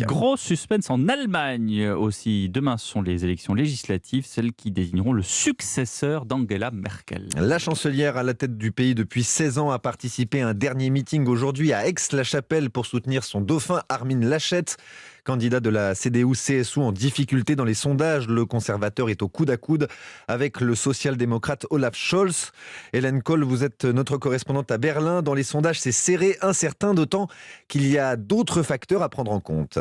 Gros suspense en Allemagne aussi. Demain, ce sont les élections législatives, celles qui désigneront le successeur d'Angela Merkel. La chancelière à la tête du pays depuis 16 ans a participé à un dernier meeting aujourd'hui à Aix-la-Chapelle pour soutenir son dauphin Armin Laschet. Candidat de la CDU-CSU en difficulté dans les sondages, le conservateur est au coude à coude avec le social-démocrate Olaf Scholz. Hélène Kohl, vous êtes notre correspondante à Berlin. Dans les sondages, c'est serré, incertain, d'autant qu'il y a d'autres facteurs à prendre en compte.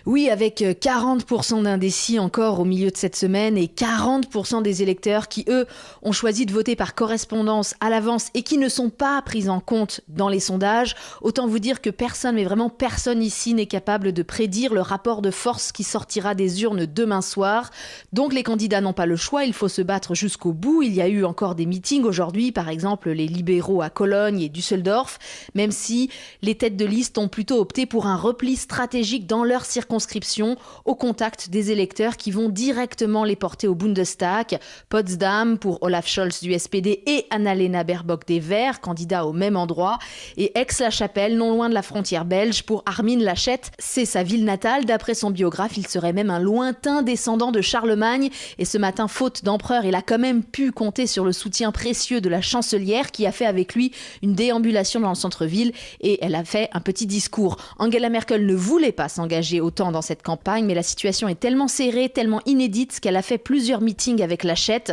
Oui, avec 40% d'indécis encore au milieu de cette semaine et 40% des électeurs qui, eux, ont choisi de voter par correspondance à l'avance et qui ne sont pas pris en compte dans les sondages. Autant vous dire que personne, mais vraiment personne ici n'est capable de prédire le rapport de force qui sortira des urnes demain soir. Donc les candidats n'ont pas le choix, il faut se battre jusqu'au bout. Il y a eu encore des meetings aujourd'hui, par exemple les libéraux à Cologne et Düsseldorf, même si les têtes de liste ont plutôt opté pour un repli stratégique dans leur circonscription, au contact des électeurs qui vont directement les porter au Bundestag. Potsdam pour Olaf Scholz du SPD et Annalena Baerbock des Verts, candidats au même endroit. Et Aix-la-Chapelle, non loin de la frontière belge, pour Armin Laschet. C'est sa ville natale. D'après son biographe, il serait même un lointain descendant de Charlemagne. Et ce matin, faute d'empereur, il a quand même pu compter sur le soutien précieux de la chancelière qui a fait avec lui une déambulation dans le centre-ville et elle a fait un petit discours. Angela Merkel ne voulait pas s'engager autant dans cette campagne, mais la situation est tellement serrée, tellement inédite qu'elle a fait plusieurs meetings avec Laschet,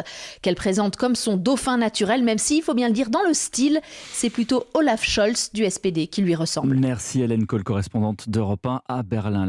qu'elle présente comme son dauphin naturel, même si, il faut bien le dire, dans le style, c'est plutôt Olaf Scholz du SPD qui lui ressemble. Merci Hélène Kohl, correspondante d'Europe 1 à Berlin.